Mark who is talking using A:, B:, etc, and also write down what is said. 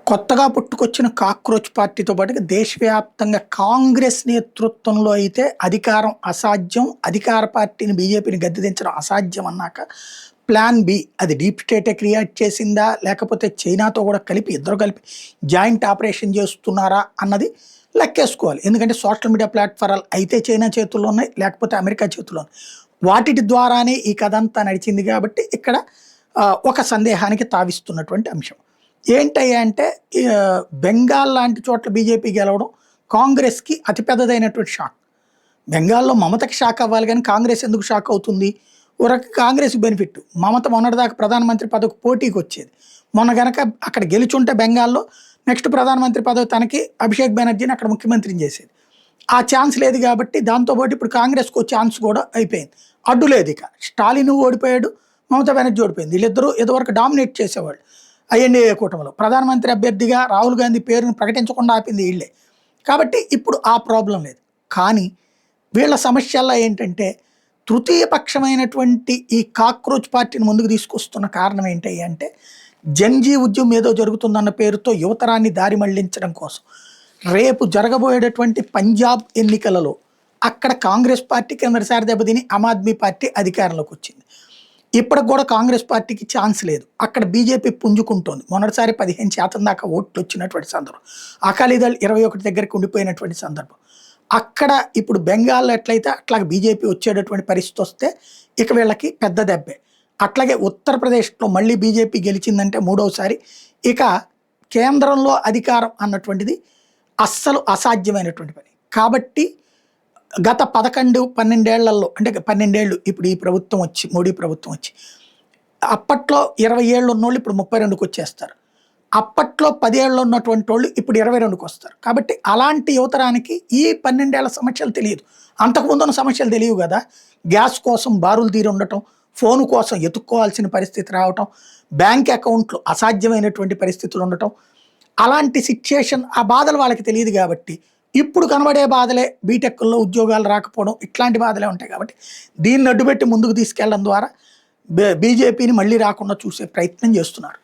A: కొత్తగా పుట్టుకొచ్చిన కాక్రోచ్ పార్టీతో పాటుగా దేశవ్యాప్తంగా కాంగ్రెస్ నేతృత్వంలో అయితే అధికారం అసాధ్యం, అధికార పార్టీని బీజేపీని గద్దెదించడం అసాధ్యం అన్నాక ప్లాన్ బి అది డీప్ స్టేటే క్రియేట్ చేసిందా, లేకపోతే చైనాతో కూడా కలిపి ఇద్దరు కలిపి జాయింట్ ఆపరేషన్ చేస్తున్నారా అన్నది లెక్కేసుకోవాలి. ఎందుకంటే సోషల్ మీడియా ప్లాట్ఫారాలు అయితే చైనా చేతుల్లో ఉన్నాయి, లేకపోతే అమెరికా చేతుల్లో ఉన్నాయి. వాటి ద్వారానే ఈ కథ అంతా నడిచింది కాబట్టి ఇక్కడ ఒక సందేహానికి తావిస్తున్నటువంటి అంశం. ఏంటయ్యా అంటే బెంగాల్ లాంటి చోట్ల బీజేపీ గెలవడం కాంగ్రెస్కి అతిపెద్దదైనటువంటి షాక్. బెంగాల్లో మమతకి షాక్ అవ్వాలి కానీ కాంగ్రెస్ ఎందుకు షాక్ అవుతుంది? ఒక కాంగ్రెస్ బెనిఫిట్, మమత మొన్నటిదాకా ప్రధానమంత్రి పదవికి పోటీకి వచ్చేది. మొన్న గనక అక్కడ గెలుచుంటే బెంగాల్లో నెక్స్ట్ ప్రధానమంత్రి పదవి తనకి అభిషేక్ బెనర్జీని అక్కడ ముఖ్యమంత్రిని చేసేది. ఆ ఛాన్స్ లేదు కాబట్టి దాంతోపాటు ఇప్పుడు కాంగ్రెస్కు ఛాన్స్ కూడా అయిపోయింది. అడ్డు లేదు. ఇక స్టాలిన్ ఓడిపోయాడు, మమతా బెనర్జీ ఓడిపోయింది. వీళ్ళిద్దరూ ఇదివరకు డామినేట్ చేసేవాళ్ళు ఐఎన్డీఏ కూటమిలో. ప్రధానమంత్రి అభ్యర్థిగా రాహుల్ గాంధీ పేరును ప్రకటించకుండా ఆపింది వీళ్ళే. కాబట్టి ఇప్పుడు ఆ ప్రాబ్లం లేదు. కానీ వీళ్ళ సమస్యల్లో ఏంటంటే తృతీయ పక్షమైనటువంటి ఈ కాక్రోచ్ పార్టీని ముందుకు తీసుకొస్తున్న కారణం ఏంటి అంటే జన్జీ ఉద్యమం ఏదో జరుగుతుందన్న పేరుతో యువతరాన్ని దారి మళ్లించడం కోసం రేపు జరగబోయేటటువంటి పంజాబ్ ఎన్నికలలో అక్కడ కాంగ్రెస్ పార్టీ కిందసారి దెబ్బతిని ఆమ్ ఆద్మీ పార్టీ అధికారంలోకి వచ్చింది. ఇప్పటికి కూడా కాంగ్రెస్ పార్టీకి ఛాన్స్ లేదు. అక్కడ బీజేపీ పుంజుకుంటోంది. మొన్నటిసారి 15% దాకా ఓట్లు వచ్చినటువంటి సందర్భం, అకాలీదళ్ 21 దగ్గరికి ఉండిపోయినటువంటి సందర్భం. అక్కడ ఇప్పుడు బెంగాల్లో ఎట్లయితే అట్లాగే బీజేపీ వచ్చేటటువంటి పరిస్థితి వస్తే ఇక వీళ్ళకి పెద్ద దెబ్బే. అట్లాగే ఉత్తరప్రదేశ్లో మళ్ళీ బీజేపీ గెలిచిందంటే మూడవసారి ఇక కేంద్రంలో అధికారం అన్నటువంటిది అస్సలు అసాధ్యమైనటువంటి పని. కాబట్టి గత 11-12 ఏళ్లలో అంటే 12 ఏళ్ళు ఇప్పుడు ఈ ప్రభుత్వం వచ్చి, మోడీ ప్రభుత్వం వచ్చి, అప్పట్లో 20 ఏళ్ళు ఉన్నోళ్ళు ఇప్పుడు 32కి వచ్చేస్తారు. అప్పట్లో 10 ఏళ్ళు ఉన్నటువంటి వాళ్ళు ఇప్పుడు 22కి వస్తారు. కాబట్టి అలాంటి యువతరానికి ఈ 12 ఏళ్ల సమస్యలు తెలియదు. అంతకుముందు ఉన్న సమస్యలు తెలియవు కదా. గ్యాస్ కోసం బారులు తీరి ఉండటం, ఫోను కోసం ఎత్తుక్కోవాల్సిన పరిస్థితి రావటం, బ్యాంక్ అకౌంట్లు అసాధ్యమైనటువంటి పరిస్థితులు ఉండటం, అలాంటి సిచ్యుయేషన్ ఆ బాధలు వాళ్ళకి తెలియదు. కాబట్టి ఇప్పుడు కనబడే బాధలే బీటెక్లో ఉద్యోగాలు రాకపోవడం, ఇట్లాంటి బాధలే ఉంటాయి. కాబట్టి దీన్ని అడ్డుపెట్టి ముందుకు తీసుకెళ్లడం ద్వారా బీజేపీని మళ్ళీ రాకుండా చూసే ప్రయత్నం చేస్తున్నారు.